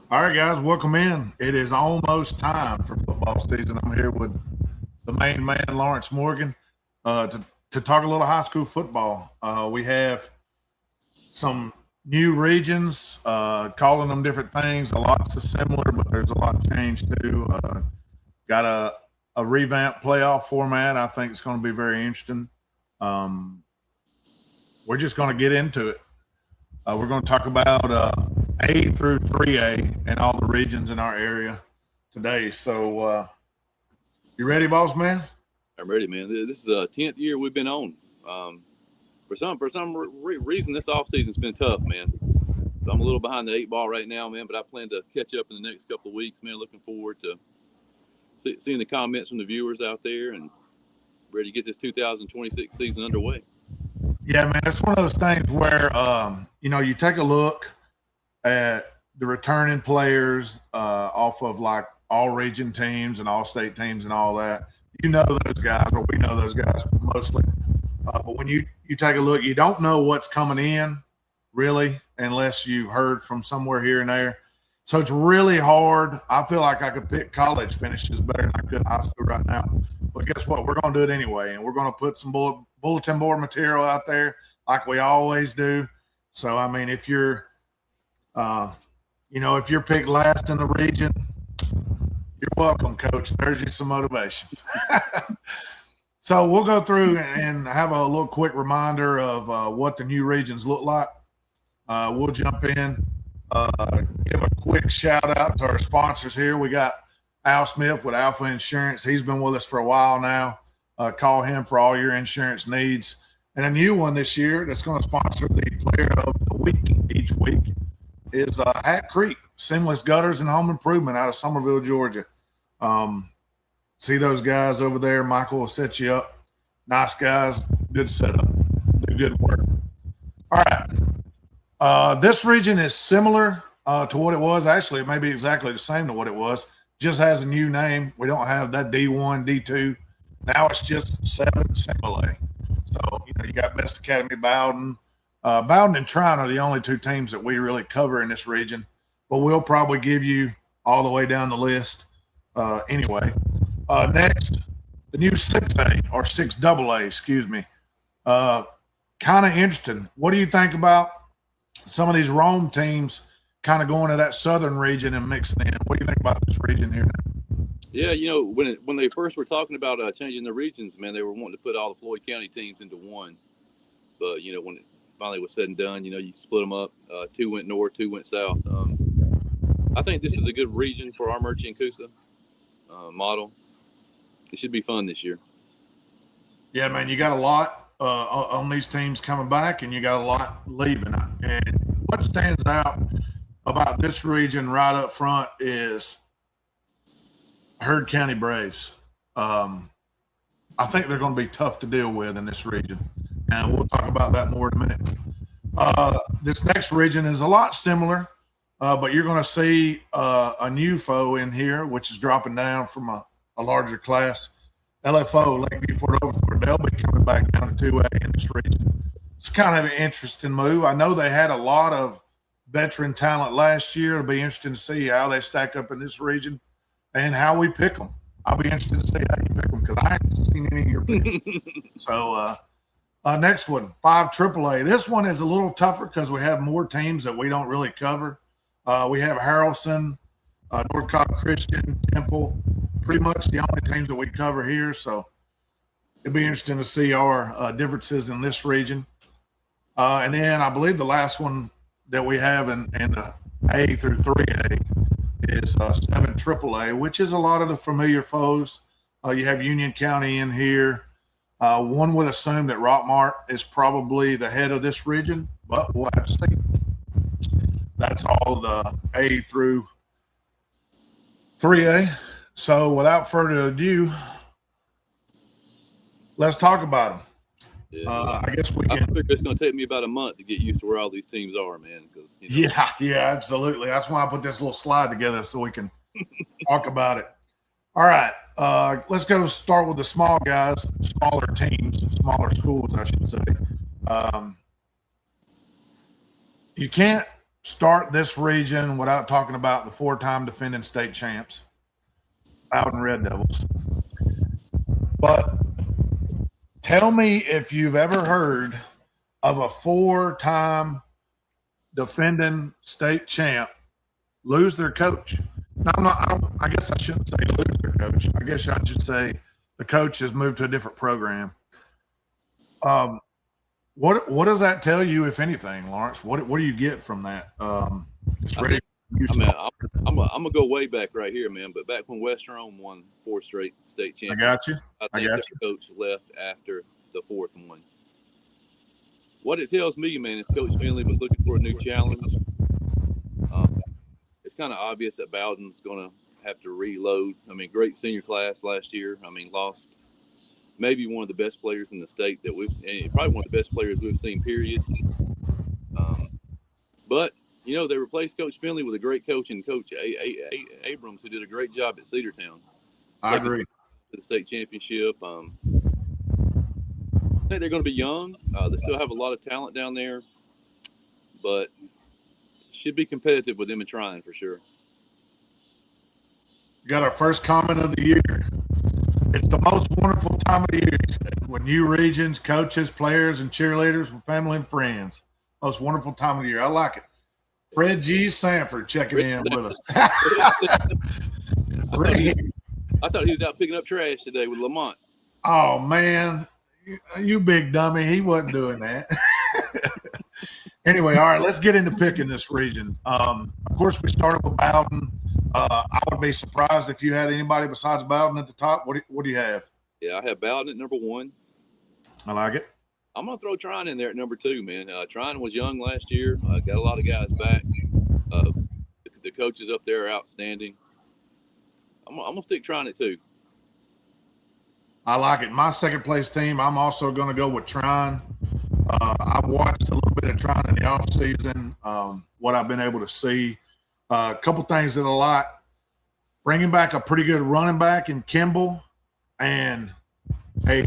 All right, guys, welcome in. It is almost time for football season. I'm here with the main man, Lawrence Morgan, to talk a little high school football. We have some new regions, calling them different things. A lot's similar, but there's a lot changed too. Got a revamped playoff format. I think it's going to be very interesting. We're just going to get into it. We're going to talk about A through 3A and all the regions in our area today. So, you ready, boss man? I'm ready, man. This is the 10th year we've been on. For some reason, this offseason's been tough, man. So I'm a little behind the 8 ball right now, man, but I plan to catch up in the next couple of weeks, man. Looking forward to seeing the comments from the viewers out there and ready to get this 2026 season underway. Yeah, man, it's one of those things where, you take a look at the returning players off of like all region teams and all state teams and all that. You know those guys, or we know those guys mostly. But when you take a look, you don't know what's coming in really unless you've heard from somewhere here and there. So it's really hard. I feel like I could pick college finishes better than I could high school right now. But guess what? We're going to do it anyway, and we're going to put some bulletin board material out there like we always do. So, I mean, if you're if you're picked last in the region, you're welcome, Coach. There's you some motivation. So we'll go through and have a little quick reminder of what the new regions look like. We'll jump in, give a quick shout out to our sponsors here. We got Al Smith with Alpha Insurance. He's been with us for a while now. Call him for all your insurance needs. And a new one this year that's going to sponsor the player of the week each week is Hat Creek, Seamless Gutters and Home Improvement out of Summerville, Georgia. See those guys over there. Michael will set you up. Nice guys. Good setup. Do good work. All right. This region is similar to what it was. Actually, it may be exactly the same to what it was. Just has a new name. We don't have that D1, D2. Now it's just 7 single A. So, you got Best Academy, Bowden. Bowden and Trine are the only 2 teams that we really cover in this region. But we'll probably give you all the way down the list anyway. Next, the new 6A or 6AA, excuse me. Kind of interesting. What do you think about some of these Rome teams kind of going to that southern region and mixing in? What do you think about this region here now? Yeah, when they first were talking about changing the regions, man, they were wanting to put all the Floyd County teams into one. But, when it finally was said and done, you split them up. 2 went north, 2 went south. I think this is a good region for our Murchie and Coosa model. It should be fun this year. Yeah, man, you got a lot on these teams coming back, and you got a lot leaving. And what stands out about this region right up front is Heard County Braves. I think they're going to be tough to deal with in this region, and we'll talk about that more in a minute. This next region is a lot similar, but you're going to see a new foe in here, which is dropping down from a larger class. LFO, Lakeview Fort Overthorpe, they'll be coming back down to 2A in this region. It's kind of an interesting move. I know they had a lot of veteran talent last year. It'll be interesting to see how they stack up in this region and how we pick them. I'll be interested to see how you pick them because I haven't seen any of your picks. So, next one, 5 AAA. This one is a little tougher because we have more teams that we don't really cover. We have Harrelson, North Cobb Christian, Temple, pretty much the only teams that we cover here. So it'd be interesting to see our differences in this region. And then I believe the last one that we have in the A through 3A is 7 AAA, which is a lot of the familiar foes. You have Union County in here. One would assume that Rockmart is probably the head of this region, but we'll have to see. That's all the A through 3A. So without further ado, let's talk about them. Yeah, I guess we I can. figure it's going to take me about a month to get used to where all these teams are, man. Because Yeah, absolutely. That's why I put this little slide together so we can talk about it. All right, let's go start with the small guys, smaller teams, smaller schools, I should say. You can't start this region without talking about the 4-time defending state champs, Bowden Red Devils. But tell me if you've ever heard of a 4-time defending state champ lose their coach. No, I guess I shouldn't say lose their coach. I guess I should say the coach has moved to a different program. What does that tell you, if anything, Lawrence? What do you get from that? Just ready. I'm gonna go way back right here, man. But back when West Rome won 4 straight state championships, I think got their coach left after the 4th one. What it tells me, man, is Coach Finley was looking for a new challenge. It's kind of obvious that Bowden's going to have to reload. I mean, great senior class last year. I mean, lost maybe one of the best players in the state that probably one of the best players we've seen, period. But, they replaced Coach Finley with a great coach and Coach Abrams, who did a great job at Cedartown. I agree. To the state championship. I think they're going to be young. They still have a lot of talent down there, but should be competitive with them and trying for sure. We got our first comment of the year. It's the most wonderful time of the year, he said, when new regions, coaches, players, and cheerleaders with family and friends. Most wonderful time of the year. I like it. Fred G. Sanford checking in with us. I thought he was out picking up trash today with Lamont. Oh, man. You big dummy. He wasn't doing that. Anyway, all right, let's get into picking this region. Of course, we started with Bowden. I would be surprised if you had anybody besides Bowden at the top. What do you have? Yeah, I have Bowden at number 1. I like it. I'm going to throw Trine in there at number 2, man. Trine was young last year. Got a lot of guys back. The coaches up there are outstanding. I'm going to stick Trine at 2. I like it. My second place team, I'm also going to go with Trine. I've watched a little bit of Trine in the offseason, what I've been able to see. A couple things that I like. Bringing back a pretty good running back in Kimball and I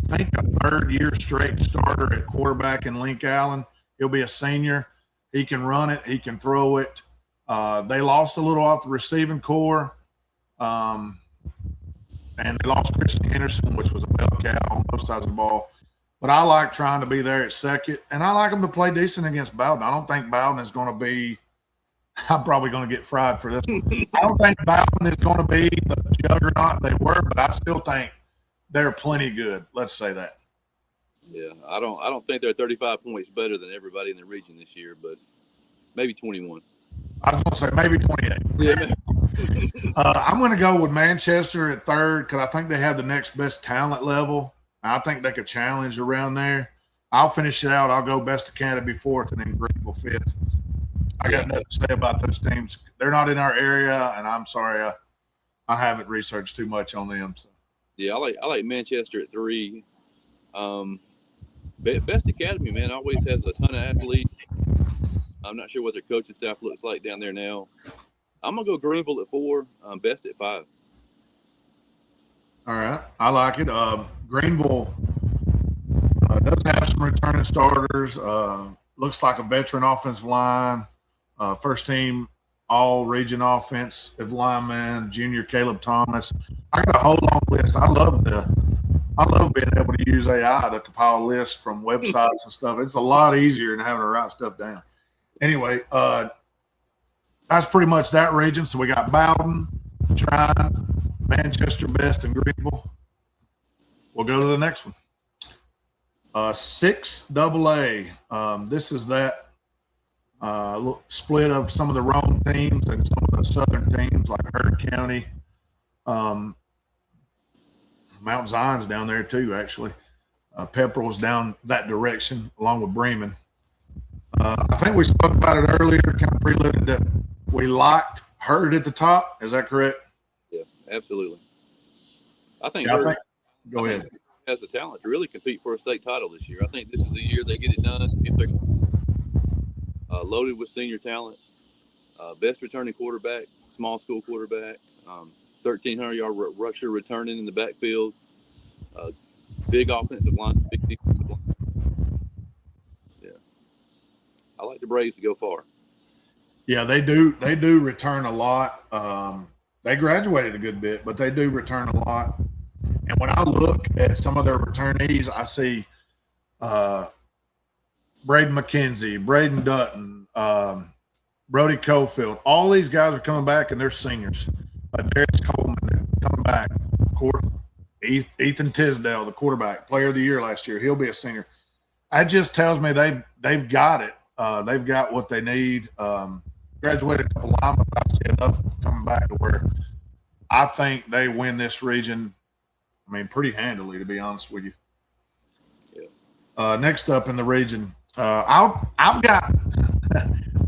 think a 3rd-year straight starter at quarterback in Link Allen. He'll be a senior. He can run it. He can throw it. They lost a little off the receiving core. And they lost Christian Henderson, which was a bell cow on both sides of the ball. But I like trying to be there at second, and I like them to play decent against Bowden. I don't think Bowden is going to be – I'm probably going to get fried for this one. I don't think Bowden is going to be the juggernaut they were, but I still think they're plenty good. Let's say that. Yeah, I don't think they're 35 points better than everybody in the region this year, but maybe 21. I was going to say maybe 28. Yeah. I'm going to go with Manchester at 3rd because I think they have the next best talent level. I think they could challenge around there. I'll finish it out. I'll go Best Academy 4th and then Greenville 5th. I got nothing to say about those teams. They're not in our area, and I'm sorry I haven't researched too much on them. So. Yeah, I like Manchester at 3. Best Academy, man, always has a ton of athletes. I'm not sure what their coaching staff looks like down there now. I'm going to go Greenville at 4, Best at 5. All right. I like it. Greenville does have some returning starters. Looks like a veteran offensive line. First team all-region offensive lineman, junior Caleb Thomas. I got a whole long list. I love being able to use AI to compile lists from websites and stuff. It's a lot easier than having to write stuff down. Anyway, that's pretty much that region. So we got Bowden, Trine, Manchester, Best, and Greenville. We'll go to the next one. 6AA. This is that split of some of the Rome teams and some of the southern teams like Hurd County. Mount Zion's down there too, actually. Pepperell's down that direction along with Bremen. I think we spoke about it earlier, kind of preluded that we locked Hurd at the top. Is that correct? Yeah, absolutely. I think Yeah, Hurd go ahead. has the talent to really compete for a state title this year. I think this is the year they get it done. If they're loaded with senior talent, best returning quarterback, small school quarterback, 1,300-yard rusher returning in the backfield, big offensive line, big defensive line. Yeah, I like the Braves to go far. Yeah, they do. They do return a lot. They graduated a good bit, but they do return a lot. And when I look at some of their returnees, I see Braden McKenzie, Braden Dutton, Brody Cofield. All these guys are coming back, and they're seniors. Darius Coleman, they're coming back. Of course, Ethan Tisdale, the quarterback, player of the year last year, he'll be a senior. That just tells me they've got it. They've got what they need. Graduated a couple linemen, but I see enough coming back to where I think they win this region. I mean, pretty handily, to be honest with you. Yeah. Next up in the region, I've got.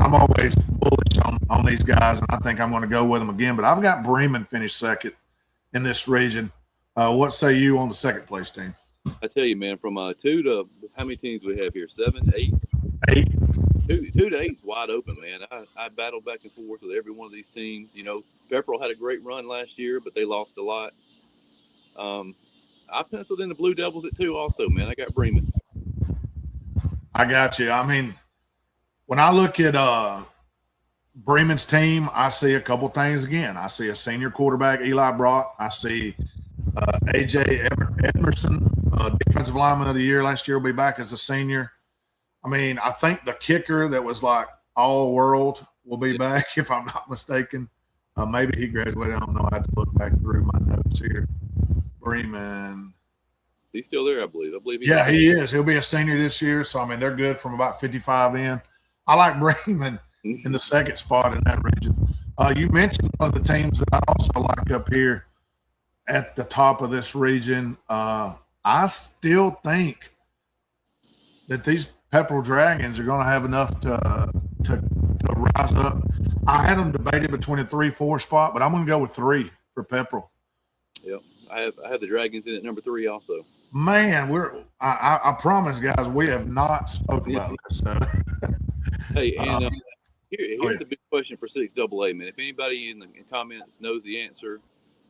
I'm always bullish on these guys, and I think I'm going to go with them again. But I've got Bremen finished second in this region. What say you on the second place team? I tell you, man, from 2 to how many teams we have here? 7, 8? 8. 2 to 8 is wide open, man. I battled back and forth with every one of these teams. You know, Pepperell had a great run last year, but they lost a lot. I penciled in the Blue Devils at 2 also, man. I got Bremen. I got you. I mean, when I look at Bremen's team, I see a couple things again. I see a senior quarterback, Eli Brock. I see A.J. Edmerson, defensive lineman of the year last year, will be back as a senior. I mean, I think the kicker that was like all world will be back, if I'm not mistaken. Maybe he graduated. I don't know. I have to look back through my notes here. Bremen. He's still there, I believe. Yeah, he is. He'll be a senior this year. So, I mean, they're good from about 55 in. I like Bremen in the second spot in that region. You mentioned one of the teams that I also like up here at the top of this region. I still think that these Pepperell Dragons are going to have enough to rise up. I had them debated between a 3-4 spot, but I'm going to go with 3 for Pepperell. Yep, I have the Dragons in at number 3 also. Man, I promise, guys, we have not spoken about this. So. Hey, and here's a big question for 6AA, man. If anybody in the comments knows the answer,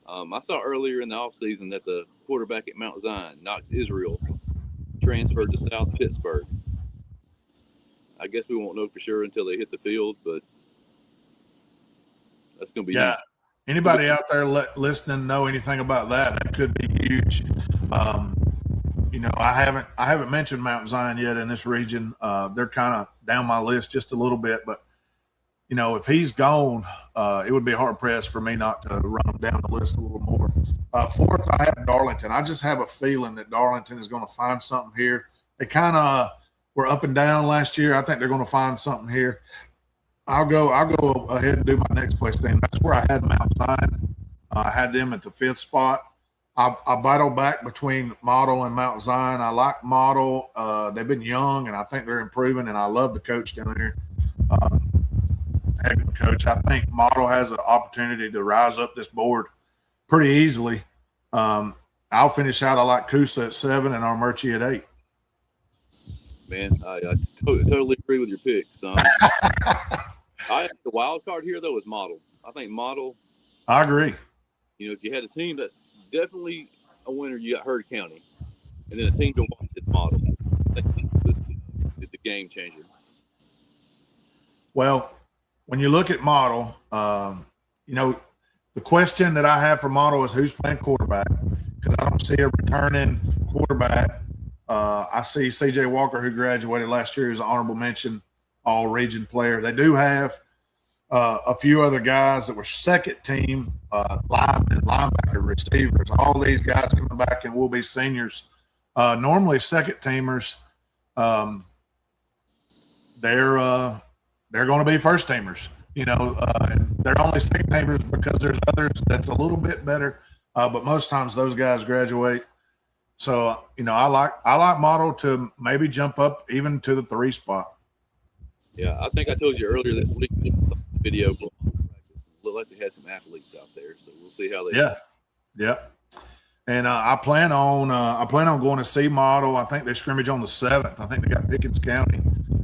I saw earlier in the offseason that the quarterback at Mount Zion, Knox Israel, transferred to South Pittsburgh. I guess we won't know for sure until they hit the field, but that's going to be huge. Anybody out there listening know anything about that? That could be huge. You know, I haven't mentioned Mount Zion yet in this region. They're kind of down my list just a little bit, but you know, if he's gone, it would be hard pressed for me not to run them down the list a little more. 4th, I have Darlington. I just have a feeling that Darlington is going to find something here. They kind of were up and down last year. I think they're going to find something here. I'll go ahead and do my next place team. That's where I had Mount Zion. I had them at the 5th spot. I battle back between Model and Mount Zion. I like Model. They've been young, and I think they're improving, and I love the coach down here. Heck of a coach. I think Model has an opportunity to rise up this board pretty easily. I'll finish out. I like Coosa at 7 and Armurchie at 8. Man, I totally agree with your picks. The wild card here, though, is Model. I think Model. I agree. You know, if you had a team that's definitely a winner, you got Hurd County, and then a team to watch is Model. It's a game changer. Well, when you look at Model, you know, the question that I have for Model is who's playing quarterback, because I don't see a returning quarterback. I see C.J. Walker, who graduated last year, as an honorable mention all-region player. They do have a few other guys that were second team linemen, linebacker, receivers. All these guys coming back and will be seniors. Normally second teamers, they're they're going to be first teamers. And they're only second teamers because there's others that's a little bit better. But most times those guys graduate. So, I like Model to maybe jump up even to the 3 spot. Yeah, I think I told you earlier this week video looked like they had some athletes out there, so we'll see how they. Yeah. And I plan on going to see Model. I think they scrimmage on the 7th. I think they got Pickens County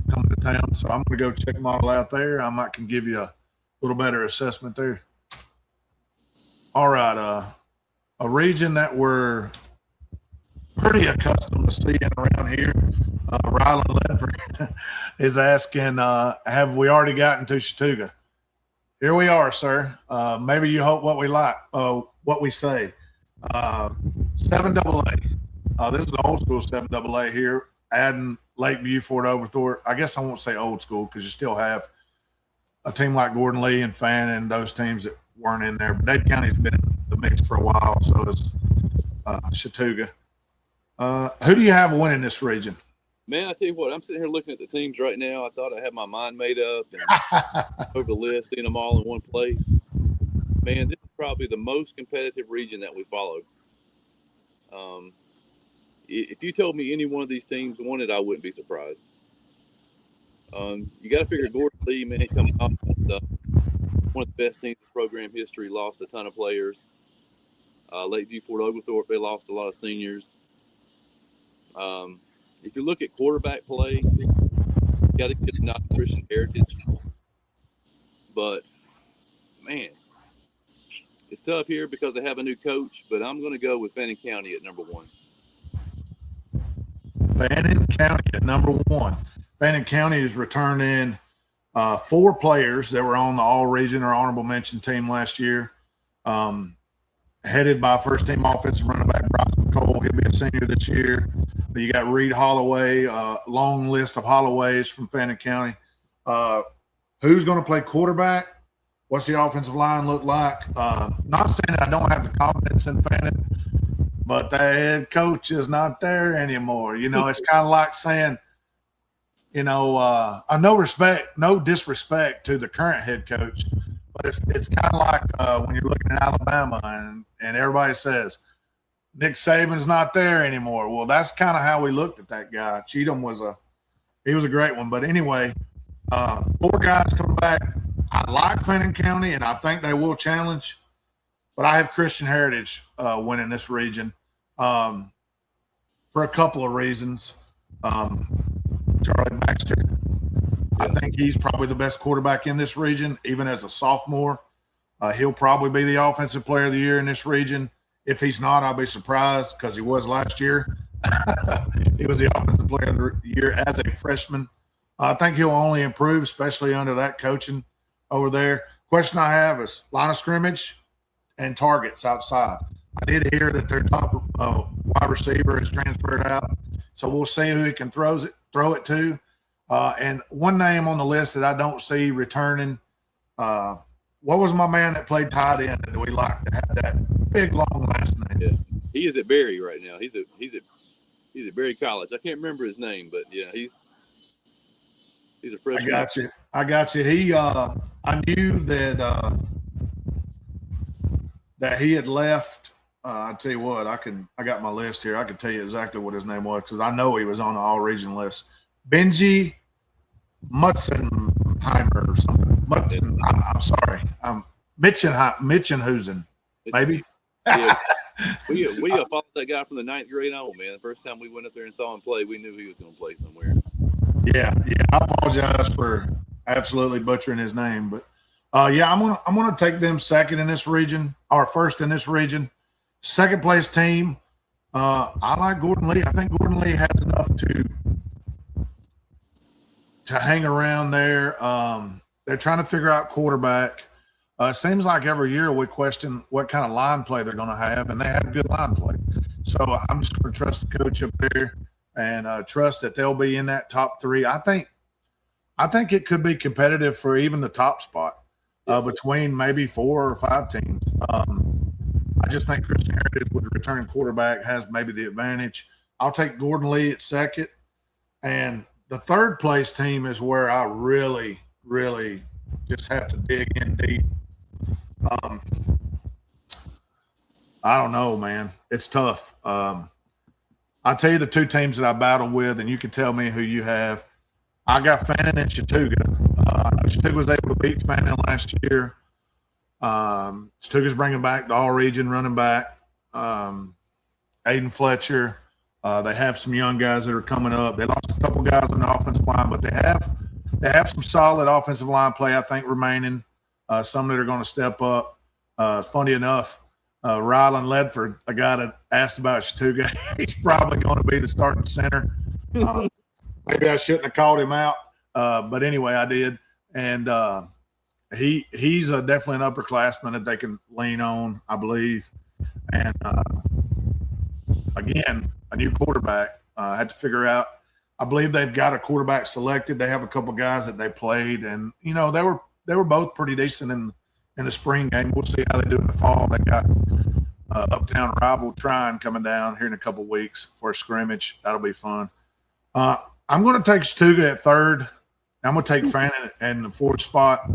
coming to town, so I'm going to go check Model out there. I might can give you a little better assessment there. All right, a region that we're pretty accustomed to seeing around here. Rylan Ledford is asking, have we already gotten to Chattooga? Here we are, sir. Maybe you hope what we say. 7AA. This is the old school 7AA here, adding Lakeview, Fort Overthorpe. I guess I won't say old school because you still have a team like Gordon Lee and Fannin and those teams that weren't in there. But Dade County's been in the mix for a while, so it's Chattooga. Who do you have winning this region? Man, I tell you what, I'm sitting here looking at the teams right now. I thought I had my mind made up and over the list, seeing them all in one place. Man, this is probably the most competitive region that we followed. If you told me any one of these teams won it, I wouldn't be surprised. You got to figure Gordon Lee, man, coming off one of the best teams in program history, lost a ton of players. Lakeview, Fort Oglethorpe, they lost a lot of seniors. If you look at quarterback play, you got to get not Christian Heritage. But, man, it's tough here because they have a new coach, but I'm going to go with Fannin County at number 1. Fannin County at number 1. Fannin County is returning 4 players that were on the all-region or honorable mention team last year, headed by first-team offensive running back Bryson Cole. He'll be a senior this year. You got Reed Holloway, long list of Holloways from Fannin County. Who's going to play quarterback? What's the offensive line look like? Not saying I don't have the confidence in Fannin, but the head coach is not there anymore. It's kind of like saying, no disrespect to the current head coach, but it's kind of like when you're looking at Alabama and everybody says, Nick Saban's not there anymore. Well, that's kind of how we looked at that guy. Cheatham was a great one. But anyway, 4 guys coming back. I like Fannin County, and I think they will challenge. But I have Christian Heritage winning this region for a couple of reasons. Charlie Baxter, I think he's probably the best quarterback in this region, even as a sophomore. He'll probably be the offensive player of the year in this region. If he's not, I'll be surprised because he was last year. He was the offensive player of the year as a freshman. I think he'll only improve, especially under that coaching over there. Question I have is line of scrimmage and targets outside. I did hear that their top wide receiver is transferred out, so we'll see who he can throw it to. And one name on the list that I don't see returning. What was my man that played tight end that we liked to have that big long last name? Yeah, he is at Berry right now. He's at Berry College. I can't remember his name, but yeah, he's a freshman. I got you. He I knew that he had left. I tell you what, I got my list here. I can tell you exactly what his name was because I know he was on the all-region list. Benji Mutzenheimer or something. I'm sorry. Mitchenhusen, maybe. Yeah. We followed that guy from the 9th grade on, man. The first time we went up there and saw him play, we knew he was going to play somewhere. Yeah. I apologize for absolutely butchering his name, but I'm gonna take them second in this region, or first in this region. Second place team. I like Gordon Lee. I think Gordon Lee has enough to hang around there. They're trying to figure out quarterback. It seems like every year we question what kind of line play they're going to have, and they have good line play. So I'm just going to trust the coach up there and trust that they'll be in that top 3. I think it could be competitive for even the top spot between maybe 4 or 5 teams. I just think Christian Heritage with the returning quarterback has maybe the advantage. I'll take Gordon Lee at second. And the third place team is where I really really just have to dig in deep. I don't know, man. It's tough. I'll tell you the two teams that I battled with, and you can tell me who you have. I got Fannin and Chattooga. I know Chattooga was able to beat Fannin last year. Chattooga's bringing back the all-region running back, Aiden Fletcher. They have some young guys that are coming up. They lost a couple guys on the offensive line, but they have some solid offensive line play, I think, remaining. Some that are going to step up. Funny enough, Rylan Ledford, a guy that asked about Chattooga, he's probably going to be the starting center. Maybe I shouldn't have called him out, but anyway, I did. And he's definitely an upperclassman that they can lean on, I believe. And again, a new quarterback. I had to figure out. I believe they've got a quarterback selected. They have a couple guys that they played, and they were both pretty decent in the spring game. We'll see how they do in the fall. They got Uptown rival Trine coming down here in a couple weeks for a scrimmage. That'll be fun. I'm going to take Chattooga at third. I'm going to take Fannin in the fourth spot.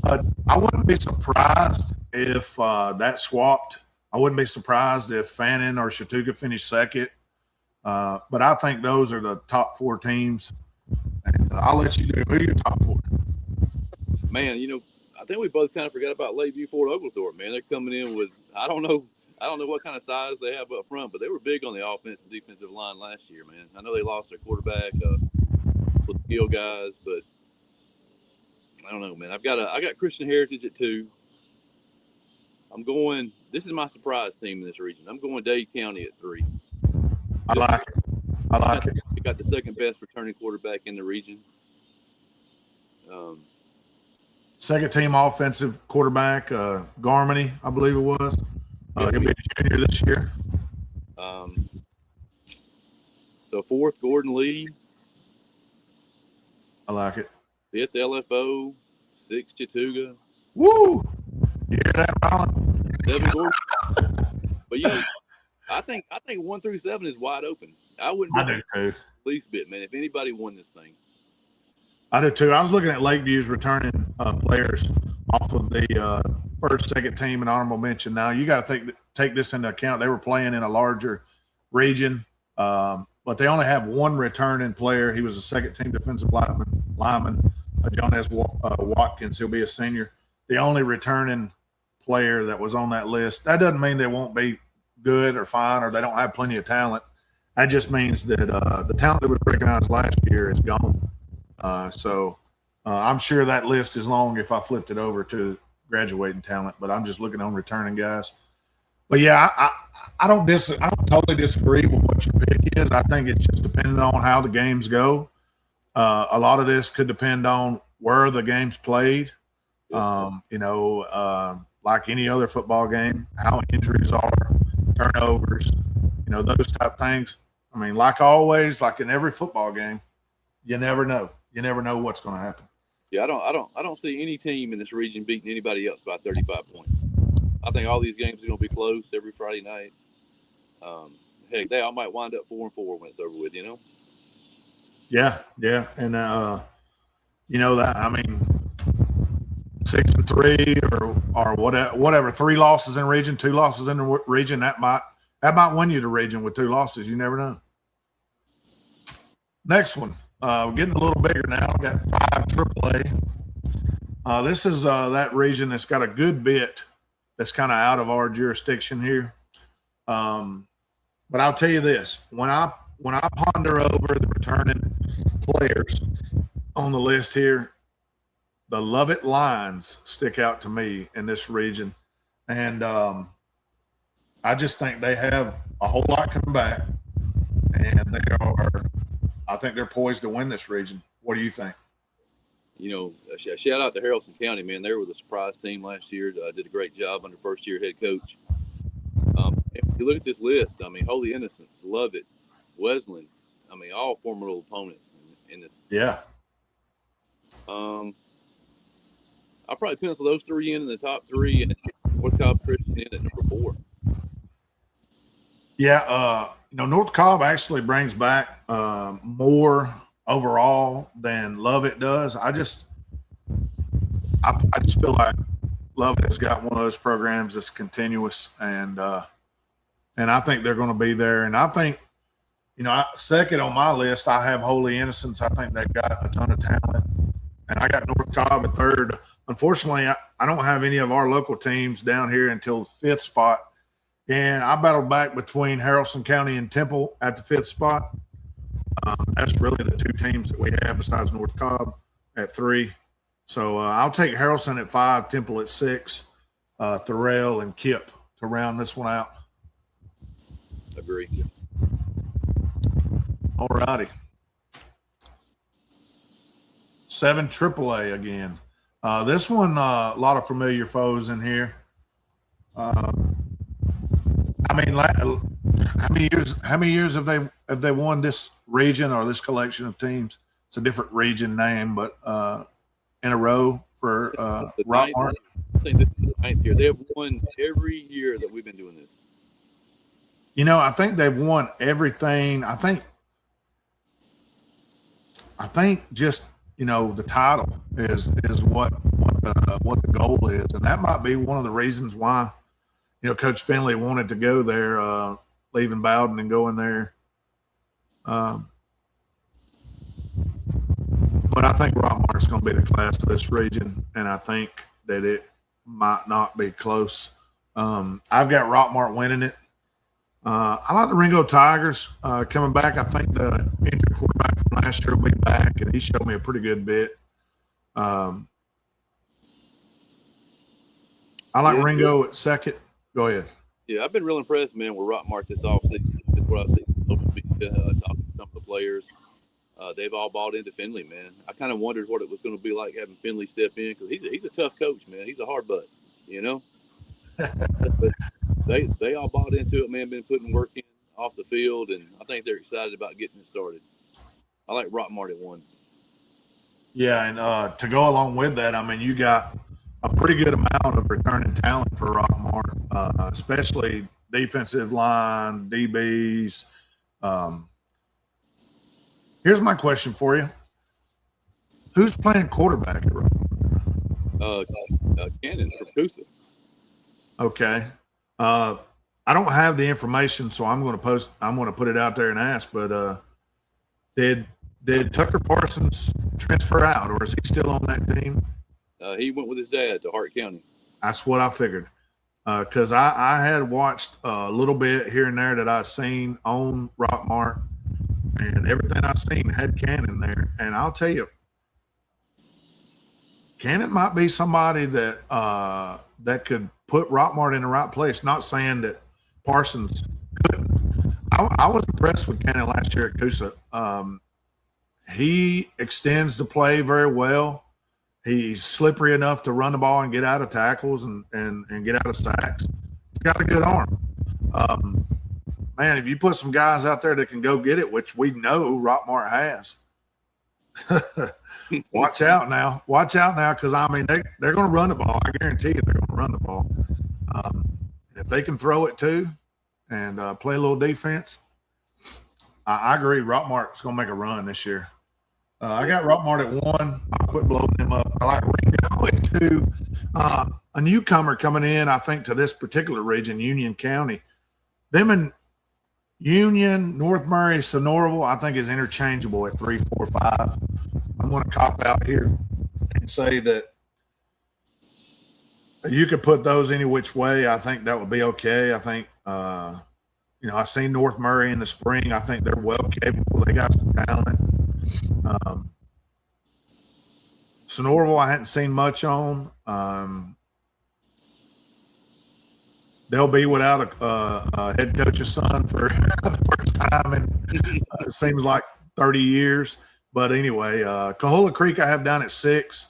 I wouldn't be surprised if that swapped. I wouldn't be surprised if Fannin or Chattooga finished second. But I think those are the top four teams. And I'll let you do. Who are your top four? Man, I think we both kind of forgot about Lakeview Fort Oglethorpe, man. They're coming in with I don't know what kind of size they have up front, but they were big on the offensive and defensive line last year, man. I know they lost their quarterback, with skill guys, but I don't know, man. I got Christian Heritage at 2. This is my surprise team in this region. I'm going Dade County at 3. I like it. They got the second best returning quarterback in the region. Second team offensive quarterback, Garmany, I believe it was. He'll be a junior this year. So fourth, Gordon Lee. I like it. Fifth, LFO. Sixth, Chattooga. Woo! You hear that, Ron? 7, Gordon. But I think 1 through 7 is wide open. I wouldn't. I do too. Least bit, man. If anybody won this thing. I do too. I was looking at Lakeview's returning players off of the first, second team and honorable mention. Now you got to take this into account. They were playing in a larger region, but they only have one returning player. He was a second team defensive lineman, John S. Watkins. He'll be a senior. The only returning player that was on that list. That doesn't mean they won't be good or fine or they don't have plenty of talent. That just means that the talent that was recognized last year is gone. So I'm sure that list is long if I flipped it over to graduating talent, but I'm just looking on returning guys. But yeah, I don't totally disagree with what your pick is. I think it's just depending on how the games go. A lot of this could depend on where the game's played. Like any other football game, how injuries are, turnovers, those type things. I mean, like always, like in every football game, you never know. You never know what's going to happen. Yeah, I don't see any team in this region beating anybody else by 35 points. I think all these games are going to be close every Friday night. Heck, they all might wind up 4-4 when it's over with. Yeah, and that 6-3 or whatever. 3 losses in region, 2 losses in the region. That might win you the region with 2 losses. You never know. Next one. We're getting a little bigger now. We got 5 AAA. This is that region that's got a good bit that's kind of out of our jurisdiction here. But I'll tell you this: when I ponder over the returning players on the list here, the Lovett Lions stick out to me in this region, and I just think they have a whole lot coming back, and I think they're poised to win this region. What do you think? Shout out to Haralson County, man. They were the surprise team last year. Did a great job under first-year head coach. If you look at this list, Holy Innocents, Lovett, Wesleyan, all formidable opponents in this. Yeah. I'll probably pencil those 3 in the top 3 and North Cobb Christian in at number 4. Yeah, North Cobb actually brings back more overall than Lovett does. I just feel like Lovett has got one of those programs that's continuous, and I think they're going to be there. And I think, second on my list, I have Holy Innocents. I think they've got a ton of talent, and I got North Cobb at third. Unfortunately, I don't have any of our local teams down here until the fifth spot. And I battled back between Haralson County and Temple at the fifth spot. That's really the two teams that we have besides North Cobb at 3. So I'll take Haralson at 5, Temple at 6, Thorell and Kip to round this one out. Agree. All righty. 7 AAA again. This one, a lot of familiar foes in here. How many years have they won this region or this collection of teams? It's a different region name, but in a row for Rockmart. I think this is the 9th year. They have won every year that we've been doing this. I think they've won everything. I think just the title is what the goal is, and that might be one of the reasons why Coach Finley wanted to go there, leaving Bowden and going there. But I think Rockmart's going to be the class of this region, and I think that it might not be close. I've got Rockmart winning it. I like the Ringo Tigers coming back. I think the injured quarterback from last year will be back, and he showed me a pretty good bit. I like Ringo at second. Go ahead. Yeah, I've been real impressed, man, with Rockmart this offseason. That's what I've seen talking to some of the players. They've all bought into Finley, man. I kind of wondered what it was going to be like having Finley step in, because he's a tough coach, man. He's a hard butt, But they all bought into it, man. Been putting work in off the field, and I think they're excited about getting it started. I like Rockmart at 1. Yeah, and to go along with that, you got a pretty good amount of returning talent for Rockmart, especially defensive line, DBs. Here's my question for you: who's playing quarterback at Rockmart? Cannon from Coosa. Okay. I don't have the information, so I'm going to put it out there and ask. But did Tucker Parsons transfer out, or is he still on that team? He went with his dad to Hart County. That's what I figured. Because I had watched a little bit here and there that I've seen on Rockmart, and everything I've seen had Cannon there. And I'll tell you, Cannon might be somebody that that could put Rockmart in the right place. Not saying that Parsons couldn't. I was impressed with Cannon last year at Coosa. He extends the play very well. He's slippery enough to run the ball and get out of tackles and get out of sacks. He's got a good arm. Man, if you put some guys out there that can go get it, which we know Rockmart has, watch out now. Watch out now, because, they're going to run the ball. I guarantee you they're going to run the ball. If they can throw it too and play a little defense, I agree. Rockmart's going to make a run this year. I got Rockmart at 1. I'll quit blowing them up. I like Ringo at 2. A newcomer coming in, I think, to this particular region, Union County. Them in Union, North Murray, Sonoraville, I think is interchangeable at 3, 4, 5. I'm going to cop out here and say that you could put those any which way. I think that would be okay. I think, I seen North Murray in the spring. I think they're well capable. They got some talent. Sonoraville, I hadn't seen much on. They'll be without a head coach's son for the first time in it seems like 30 years. But anyway, Cahola Creek I have down at 6.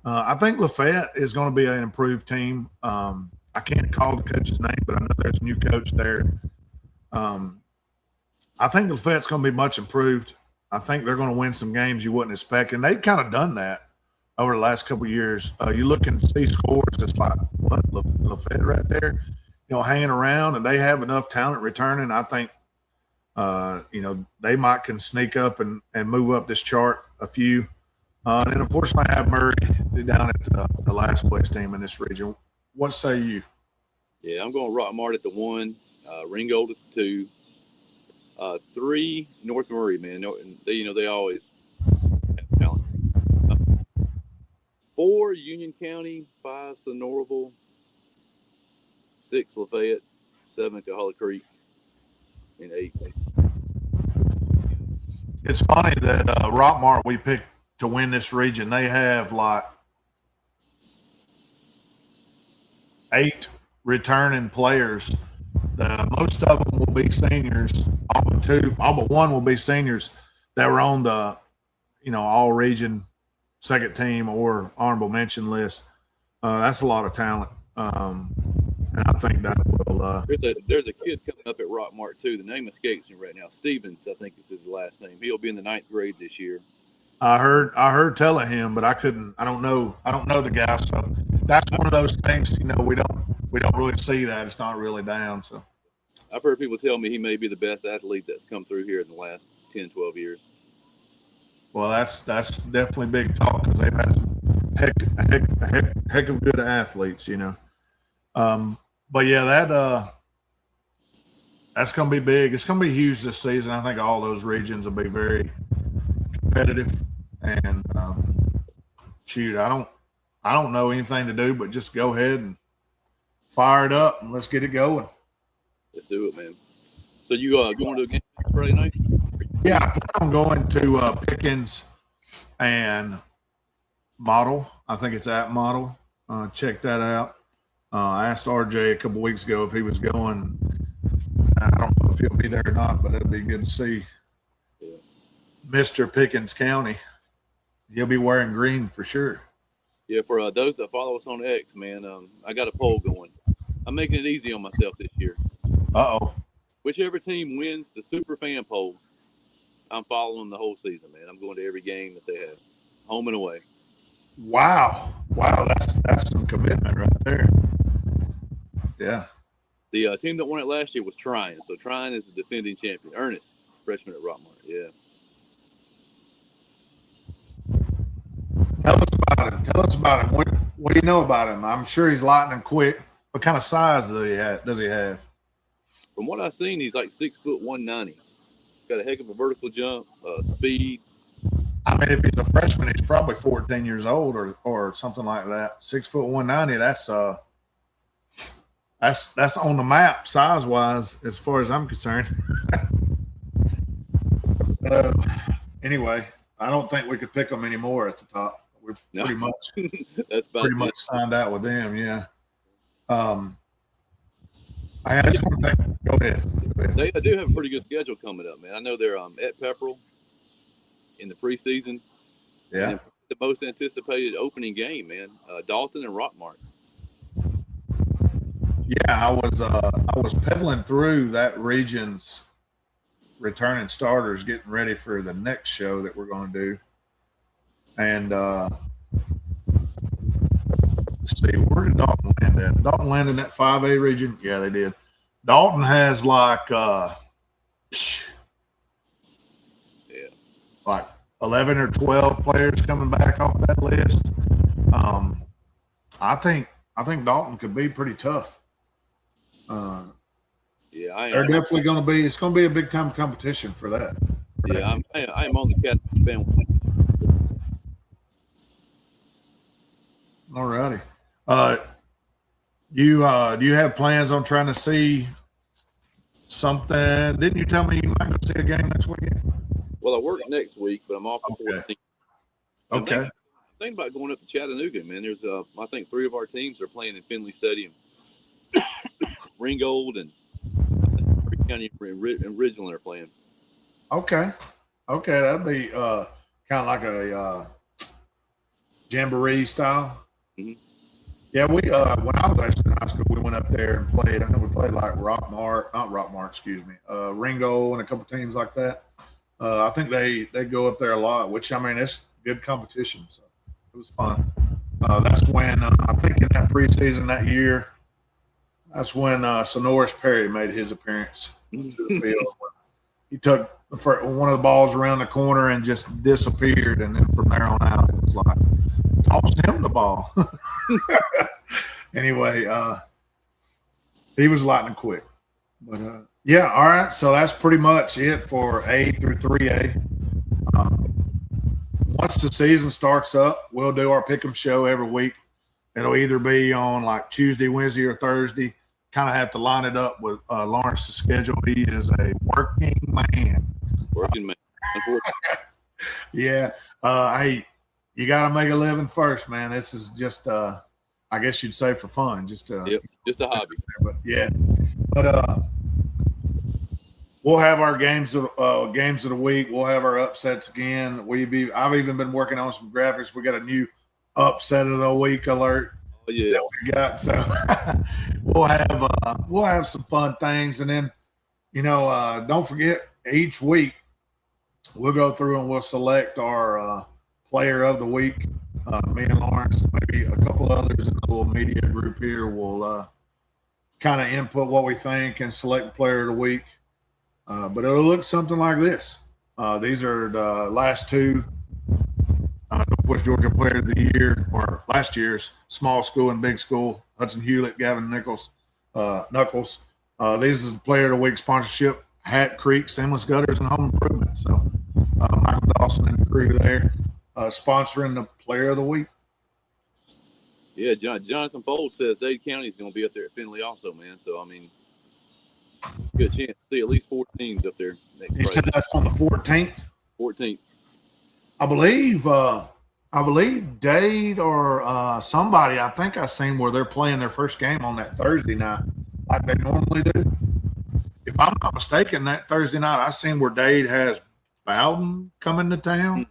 I think Lafayette is going to be an improved team. I can't call the coach's name, but I know there's a new coach there. I think Lafayette's going to be much improved. I think they're going to win some games you wouldn't expect, and they've kind of done that over the last couple of years. You look and see scores, it's like, what, Lafayette right there, hanging around, and they have enough talent returning. I think They might can sneak up and move up this chart a few. And unfortunately, I have Murray down at the last place team in this region. What say you? Yeah, I'm going Rockmart at the 1, Ringgold at the 2, 3 North Murray, man. They always have talent. 4 Union County, 5 Sonoraville, 6 Lafayette, 7 Caholla Creek, and 8. It's funny that Rockmart we picked to win this region. They have like 8 returning players. Most of them will be seniors. All but one will be seniors that were on the, all region second team or honorable mention list. That's a lot of talent. And I think that will. There's a kid coming up at Rockmart too. The name escapes me right now. Stevens, I think is his last name. He'll be in the 9th grade this year. I heard tell of him, but I don't know the guy. So that's one of those things. We don't really see that. It's not really down. So I've heard people tell me he may be the best athlete that's come through here in the last 10, 12 years. Well, that's definitely big talk because they've had some heck of good athletes. But yeah, that's going to be big. It's going to be huge this season. I think all those regions will be very competitive. And shoot, I don't know anything to do but just go ahead and fire it up and let's get it going. Let's do it, man. So you going to a game Friday night? Yeah, I plan on going to Pickens and Model. I think it's at Model. Check that out. I asked RJ a couple weeks ago if he was going. I don't know if he'll be there or not, but it'll be good to see Mr. Pickens County. He'll be wearing green for sure. Yeah, for those that follow us on X, man, I got a poll going. I'm making it easy on myself this year. Uh-oh. Whichever team wins the Super Fan poll, I'm following the whole season, man. I'm going to every game that they have, home and away. Wow, that's some commitment right there. Yeah. The team that won it last year was Tryon. So Tryon is the defending champion. Ernest, freshman at Rockmart. Yeah. Tell us about him. What do you know about him? I'm sure he's lightning quick. What kind of size does he have? From what I've seen, he's like 6 foot 190. Got a heck of a vertical jump, speed. I mean, if he's a freshman, he's probably 14 years old or something like that. 6 foot 190. That's on the map size wise, as far as I'm concerned. Anyway, I don't think we could pick them anymore at the top. We're pretty much signed out with them. Yeah. I just want to thank. Go ahead. They do have a pretty good schedule coming up, man. I know they're at Pepperell in the preseason. Yeah. And the most anticipated opening game, man. Dalton and Rockmart. Yeah, I was pedaling through that region's returning starters, getting ready for the next show that we're going to do. And let's see, where did Dalton land at? Dalton landed in that 5A region. Yeah, they did. Dalton has like 11 or 12 players coming back off that list. I think Dalton could be pretty tough. They're definitely going to be. It's going to be a big time competition for that. Yeah, I am on the cat bandwagon. All righty. Do you have plans on trying to see something? Didn't you tell me you might go see a game next weekend? Well, I work next week, but I'm off the 14th. Okay. I'm thinking about going up to Chattanooga, man. There's I think 3 of our teams are playing in Finley Stadium. Ringgold and Creek County and Ridgeland are playing. Okay, that'd be kind of like a jamboree style. Mm-hmm. Yeah, we when I was actually in high school, we went up there and played. I know we played like Ringo and a couple teams like that. I think they go up there a lot, which I mean it's good competition, so it was fun. That's when I think in that preseason that year, that's when Sonoris Perry made his appearance to the field. he took one of the balls around the corner and just disappeared. And then from there on out, it was like, toss him the ball. Anyway, he was lightning quick. But yeah, all right. So that's pretty much it for A through 3A. Once the season starts up, we'll do our pick'em show every week. It'll either be on like Tuesday, Wednesday, or Thursday. Kind of have to line it up with Lawrence's schedule. He is a working man. Working man. Yeah. Hey, you got to make a living first, man. This is just, I guess you'd say for fun. Just a hobby. But yeah. But we'll have our games of the week. We'll have our upsets again. I've even been working on some graphics. We got a new upset of the week alert. Oh yeah, that we got. So we'll have some fun things, and then don't forget each week we'll go through and we'll select our player of the week. Me and Lawrence, maybe a couple others in the little media group here will kind of input what we think and select the player of the week. But it'll look something like this. These are the last two Northwest Georgia Player of the Year, or last year's small school and big school, Hudson Hewlett, Gavin Knuckles. These is the Player of the Week sponsorship, Hat Creek, Seamless Gutters, and Home Improvement. So Michael Dawson and the crew there sponsoring the Player of the Week. Yeah, Jonathan Fold says Dade County is going to be up there at Findlay also, man. So, I mean, good chance to see at least 4 teams up there next You said that's on the 14th? 14th. I believe Dade or somebody, I think I seen where they're playing their first game on that Thursday night like they normally do. If I'm not mistaken, that Thursday night I seen where Dade has Bowden coming to town.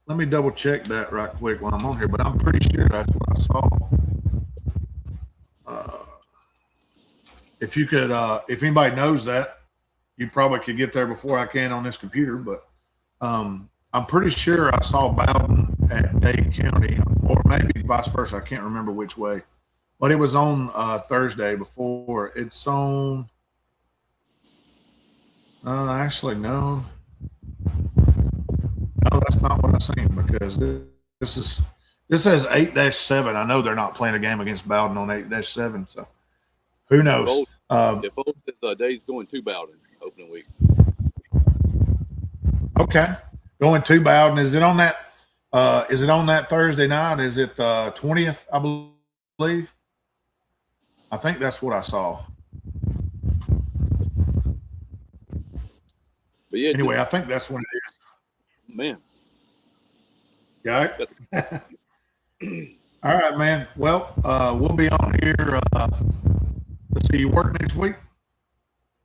Let me double check that right quick while I'm on here, but I'm pretty sure that's what I saw. If you could, if anybody knows that, you probably could get there before I can on this computer, but I'm pretty sure I saw Bowden at Dade County, or maybe vice versa. I can't remember which way, but it was on Thursday before. It's on. Actually, no. No, that's not what I seen, because this says 8-7. I know they're not playing a game against Bowden on 8-7, so who knows? Fold says Dade's going to Bowden opening week. Okay, going to Bowden. Is it on that? Is it on that Thursday night? Is it the 20th? I believe. I think that's what I saw. But yeah. Anyway, I think that's when it is. Man. Yeah. All right, man. Well, we'll be on here. Let's see. You work next week?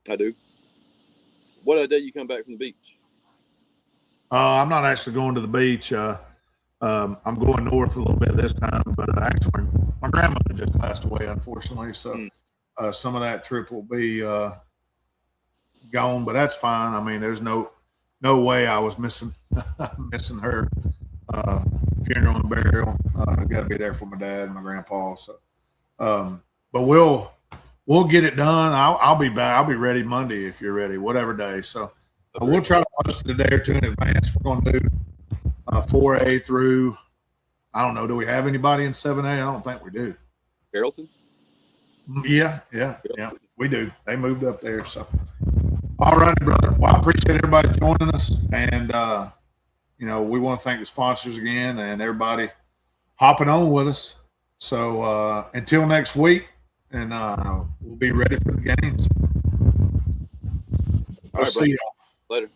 I do. What day you come back from the beach? I'm not actually going to the beach. I'm going north a little bit this time, but actually my grandmother just passed away, unfortunately. So some of that trip will be gone, but that's fine. I mean, there's no way I was missing her funeral and burial. I got to be there for my dad and my grandpa. So, but we'll get it done. I'll be back. I'll be ready Monday if you're ready, whatever day. So we'll try to post it a day or two in advance. We're going to do 4A through, I don't know. Do we have anybody in 7A? I don't think we do. Carrollton? Yeah, we do. They moved up there. So, all righty, brother. Well, I appreciate everybody joining us. And, we want to thank the sponsors again and everybody hopping on with us. So until next week, and we'll be ready for the games. I'll see y'all later.